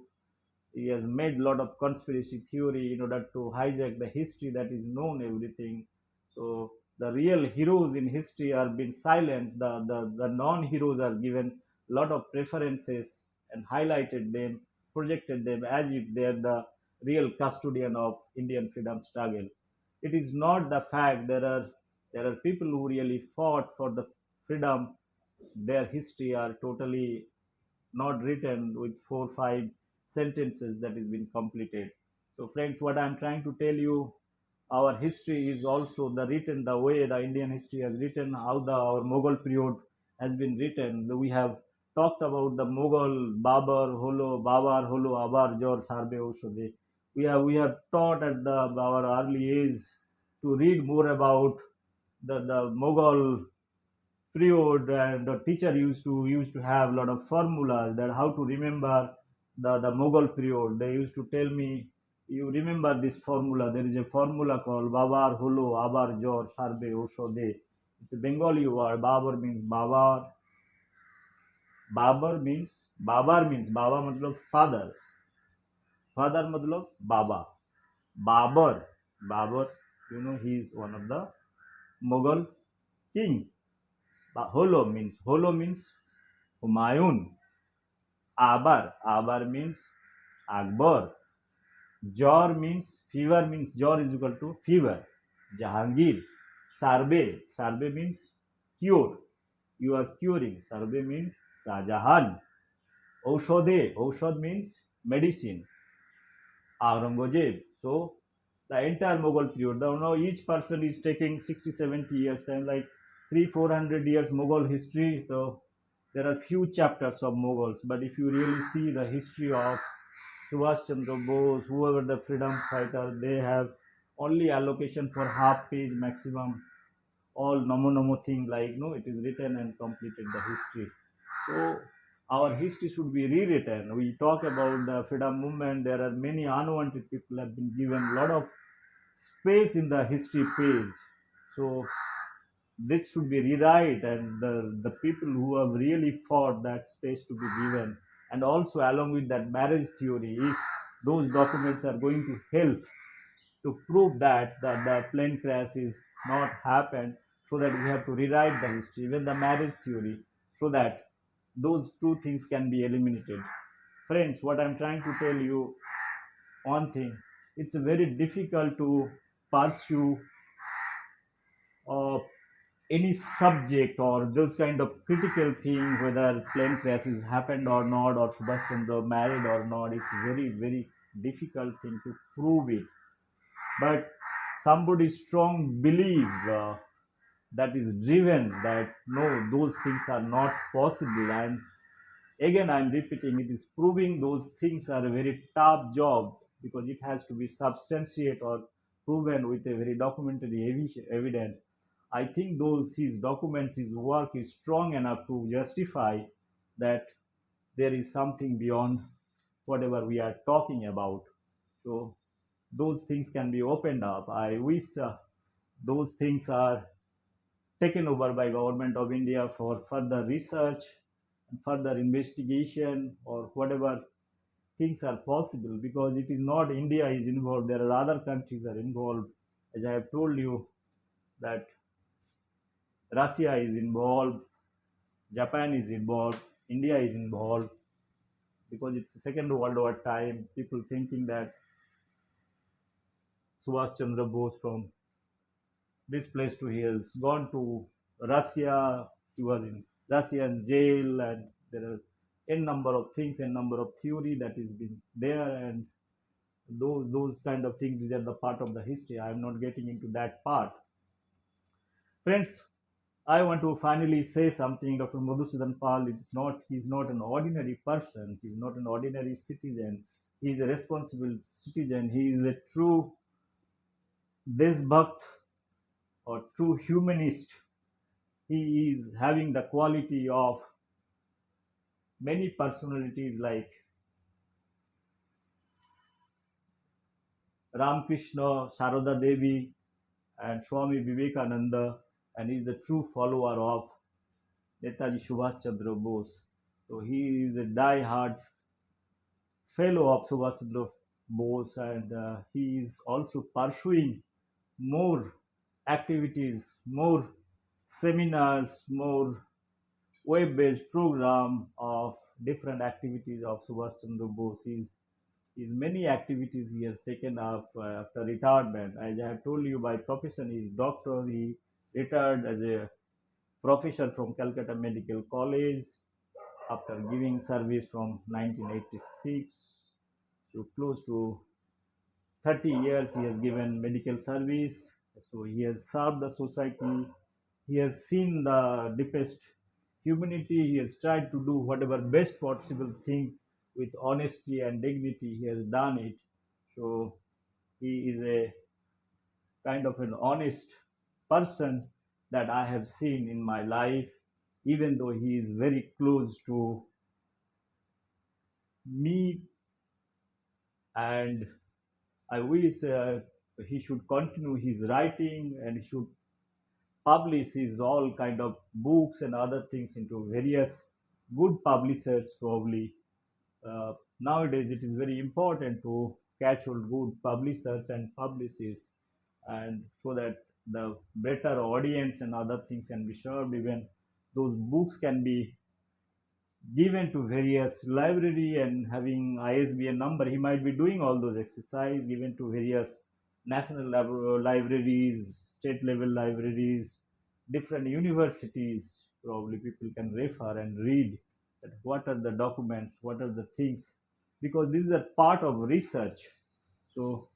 he has made a lot of conspiracy theory in order to hijack the history that is known everything. So the real heroes in history are being silenced. The non-heroes are given a lot of preferences and highlighted them, projected them as if they're the real custodian of Indian freedom struggle. It is not the fact. There are people who really fought for the freedom. Their history are totally not written with 4 5 sentences that is been completed. So friends, what I'm trying to tell you, our history is also the written the way the Indian history has written, how the our Mughal period has been written. We have talked about the Mughal Babar holo, Babar holo, Abar Jor Sarbe Oshode. We have taught at our early age to read more about the Mughal period, and the teacher used to have a lot of formulas that how to remember the Mughal period. They used to tell me, you remember this formula. There is a formula called Babar Holo Abar Jor Sarbe Oshode. It's a Bengali word. Babar means Baba matlab father. Father matlab Baba. Babar, he is one of the Mughal king. Holo means Humayun. Abar means Akbar. Jor is equal to fever. Jahangir. Sarbe means cure. You are curing. Sarbe means Sajahan. Aushad means medicine. Aurangzeb. So the entire Mughal period. Now each person is taking 60, 70 years time, like 300, 400 years Mughal history. So there are few chapters of Mughals, but if you really see the history of Subhash Chandra Bose, whoever the freedom fighter, they have only allocation for half page maximum. All nomo thing, like no, it is written and completed the history. So our history should be rewritten. We talk about the freedom movement. There are many unwanted people have been given a lot of space in the history page. So this should be rewrite, and the people who have really fought that space to be given, and also along with that marriage theory, if those documents are going to help to prove that the plane crash is not happened, so that we have to rewrite the history, even the marriage theory, so that those two things can be eliminated. Friends, what I'm trying to tell you, one thing, it's very difficult to pursue uh, any subject or those kind of critical thing, whether plane crashes happened or not, or Subhash Chandra married or not. It's very, very difficult thing to prove it. But somebody strong believe that is driven that no, those things are not possible. And again, I'm repeating, it is proving those things are a very tough job, because it has to be substantiated or proven with a very documentary evidence. I think those his documents, his work is strong enough to justify that there is something beyond whatever we are talking about. So those things can be opened up. I wish those things are taken over by government of India for further research and further investigation, or whatever things are possible, because it is not India is involved. There are other countries are involved. As I have told you that Russia is involved, Japan is involved, India is involved, because it's the Second World War time. People thinking that Subhash Chandra Bose from this place to he has gone to Russia. He was in Russian jail, and there are n number of things, n number of theory that is been there, and those kind of things are the part of the history. I am not getting into that part, friends. I want to finally say something. Dr. Madhusudan Pal is not, he's not an ordinary person. He's not an ordinary citizen. He is a responsible citizen. He is a true Deshbhakt or true humanist. He is having the quality of many personalities like Ramakrishna, Sarada Devi, and Swami Vivekananda, and he is the true follower of Netaji Subhash Chandra Bose. So he is a die-hard fellow of Subhash Chandra Bose, and he is also pursuing more activities, more seminars, more web-based program of different activities of Subhash Chandra Bose. His many activities he has taken up after retirement. As I have told you, by profession he is doctor. He retired as a professor from Calcutta Medical College after giving service from 1986. So close to 30 years he has given medical service. So he has served the society. He has seen the deepest humanity. He has tried to do whatever best possible thing with honesty and dignity. He has done it. So he is a kind of an honest person that I have seen in my life, even though he is very close to me. And I wish he should continue his writing and he should publish his all kind of books and other things into various good publishers probably. Nowadays it is very important to catch hold good publishers and publicists, and so that the better audience and other things can be served. Even those books can be given to various library and having ISBN number. He might be doing all those exercise given to various national libraries, state level libraries, different universities. Probably people can refer and read that what are the documents, what are the things, because this is a part of research. So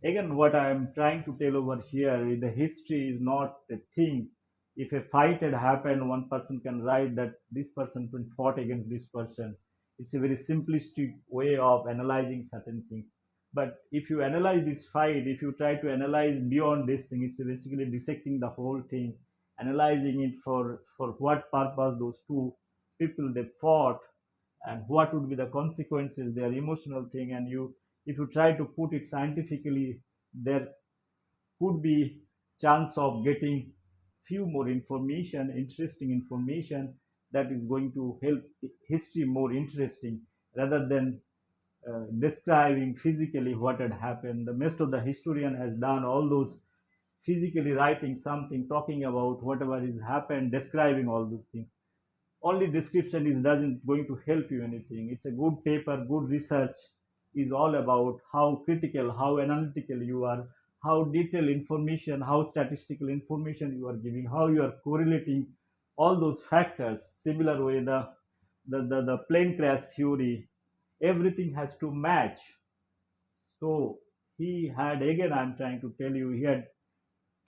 again, what I am trying to tell over here is the history is not a thing. If a fight had happened, one person can write that this person fought against this person. It's a very simplistic way of analyzing certain things. But if you analyze this fight, if you try to analyze beyond this thing, it's basically dissecting the whole thing, analyzing it for what purpose those two people they fought, and what would be the consequences, their emotional thing. And you, if you try to put it scientifically, there could be chance of getting few more information, interesting information, that is going to help history more interesting, rather than describing physically what had happened. The most of the historian has done all those physically writing something, talking about whatever has happened, describing all those things. Only description is doesn't going to help you anything. It's a good paper, good research is all about how critical, how analytical you are, how detailed information, how statistical information you are giving, how you are correlating all those factors. Similar way, the plane crash theory, everything has to match. So he had, again I'm trying to tell you, he had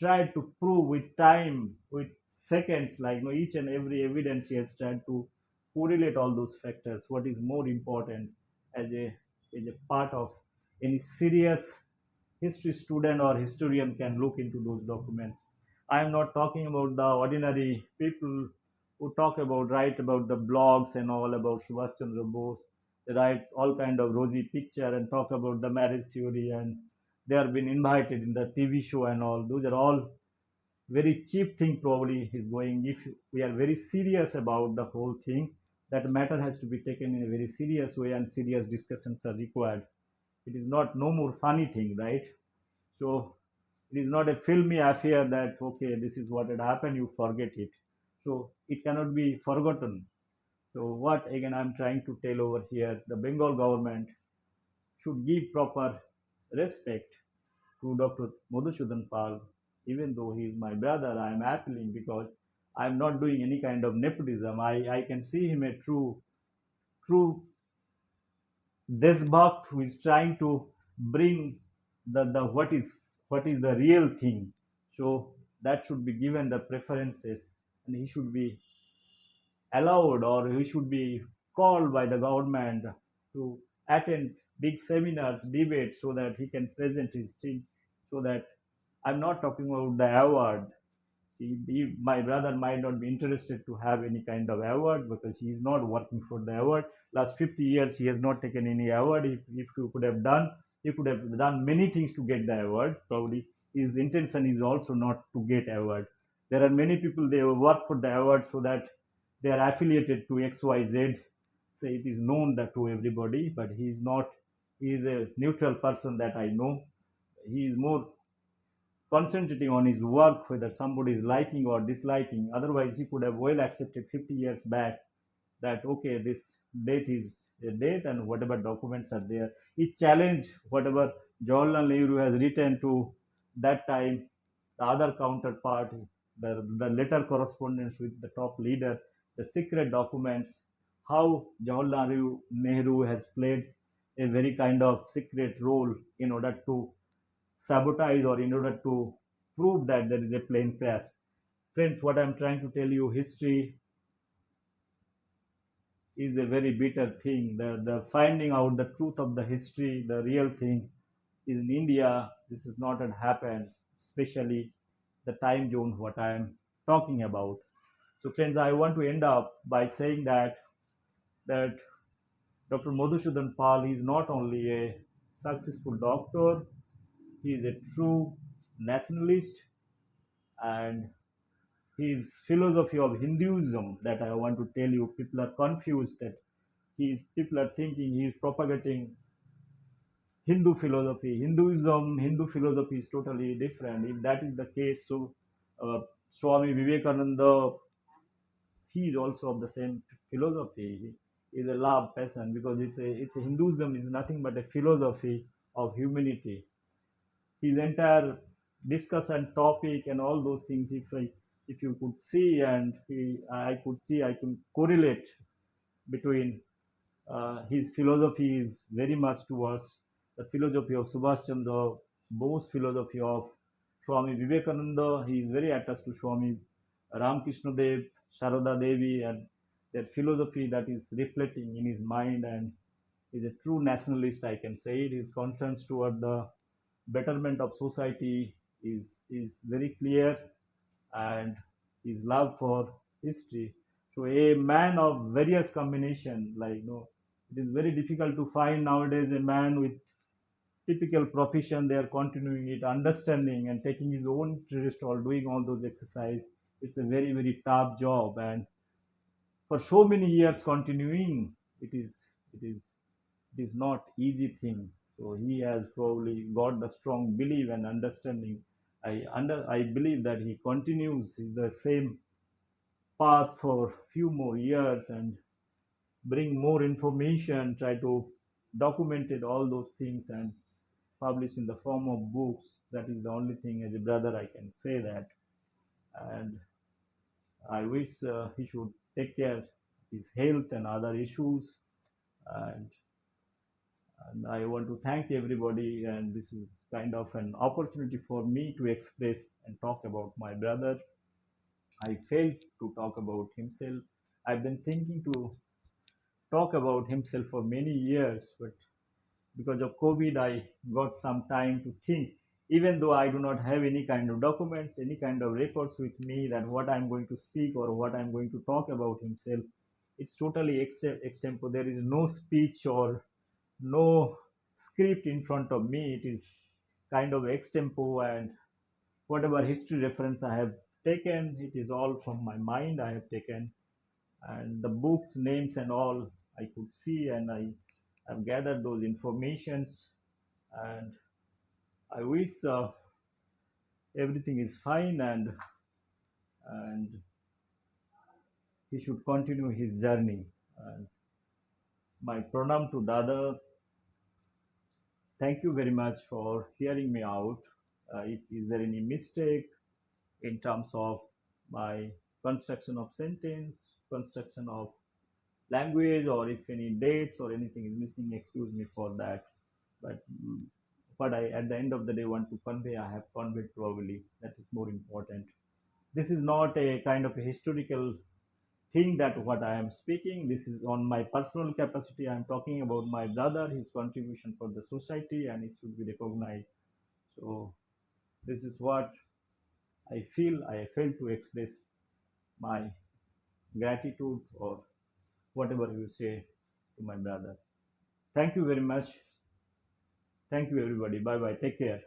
tried to prove with time, with seconds, like, each and every evidence he has tried to correlate all those factors. What is more important as a part of any serious history student or historian can look into those documents. I am not talking about the ordinary people who talk about, write about the blogs and all about Subhash Chandra Bose. They write all kind of rosy picture and talk about the marriage theory, and they are being invited in the TV show and all. Those are all very cheap thing probably is going. If we are very serious about the whole thing, that matter has to be taken in a very serious way, and serious discussions are required. It is not no more funny thing, right? So it is not a filmy affair that okay, this is what had happened, you forget it. So it cannot be forgotten. So what again I'm trying to tell over here, the Bengal government should give proper respect to Dr. Madhusudan Pal. Even though he is my brother, I am appealing because I am not doing any kind of nepotism. I can see him a true Desbakt who is trying to bring the what is the real thing. So that should be given the preferences, and he should be allowed, or he should be called by the government to attend big seminars, debates, so that he can present his things. So that I'm not talking about the award. My brother might not be interested to have any kind of award because he is not working for the award. Last 50 years, he has not taken any award. If he could have done, he could have done many things to get the award. Probably his intention is also not to get award. There are many people they work for the award so that they are affiliated to XYZ. So it is known that to everybody, but he is not. He is a neutral person that I know. He is more concentrating on his work, whether somebody is liking or disliking. Otherwise, he could have well accepted 50 years back that okay, this date is a date, and whatever documents are there. He challenged whatever Jawaharlal Nehru has written to that time, the other counterpart, the letter correspondence with the top leader, the secret documents, how Jawaharlal Nehru has played a very kind of secret role in order to sabotage or in order to prove that there is a plane crash. Friends, what I'm trying to tell you, history is a very bitter thing. The finding out the truth of the history, the real thing, In India, this is not had happened, especially the time zone what I am talking about. So friends, I want to end up by saying that Dr. Madhusudan Pal is not only a successful doctor, he is a true nationalist, and his philosophy of Hinduism that I want to tell you, people are confused that people are thinking he is propagating Hindu philosophy. Hindu philosophy is totally different. If that is the case, so Swami Vivekananda, he is also of the same philosophy. He is a love person because it's a Hinduism is nothing but a philosophy of humanity. His entire discussion topic and all those things, if you could see and I can correlate between his philosophy is very much towards the philosophy of Subhash Chandra Bose, philosophy of Swami Vivekananda. He is very attached to Swami Ramakrishna Dev, Sharada Devi, and their philosophy that is reflecting in his mind, and is a true nationalist, I can say it. His concerns toward the betterment of society is very clear, and his love for history. So a man of various combination, like it is very difficult to find nowadays a man with typical profession. They are continuing it, understanding and taking his own interest or doing all those exercise. It's a very tough job, and for so many years continuing, it is not easy thing. So he has probably got the strong belief and understanding. I believe that he continues in the same path for few more years and bring more information, try to document it, all those things, and publish in the form of books. That is the only thing as a brother I can say that. And I wish he should take care of his health and other issues. And, and I want to thank everybody. And this is kind of an opportunity for me to express and talk about my brother. I failed to talk about himself. I've been thinking to talk about himself for many years, but because of COVID, I got some time to think. Even though I do not have any kind of documents, any kind of records with me that what I'm going to speak or what I'm going to talk about himself, it's totally extempo. There is no speech or no script in front of me. It is kind of extempo, and whatever history reference I have taken, it is all from my mind I have taken, and the books names and all I could see, and I have gathered those informations, and I wish everything is fine, and he should continue his journey. And my pranam to Dada. Thank you very much for hearing me out. If is there any mistake in terms of my construction of sentence, construction of language, or if any dates or anything is missing, excuse me for that. But what I at the end of the day want to convey, I have conveyed probably. That is more important. This is not a kind of a historical thing that what I am speaking. This is on my personal capacity. I am talking about my brother, his contribution for the society, and it should be recognized. So this is what I feel. I failed to express my gratitude or whatever you say to my brother. Thank you very much. Thank you, everybody. Bye bye. Take care.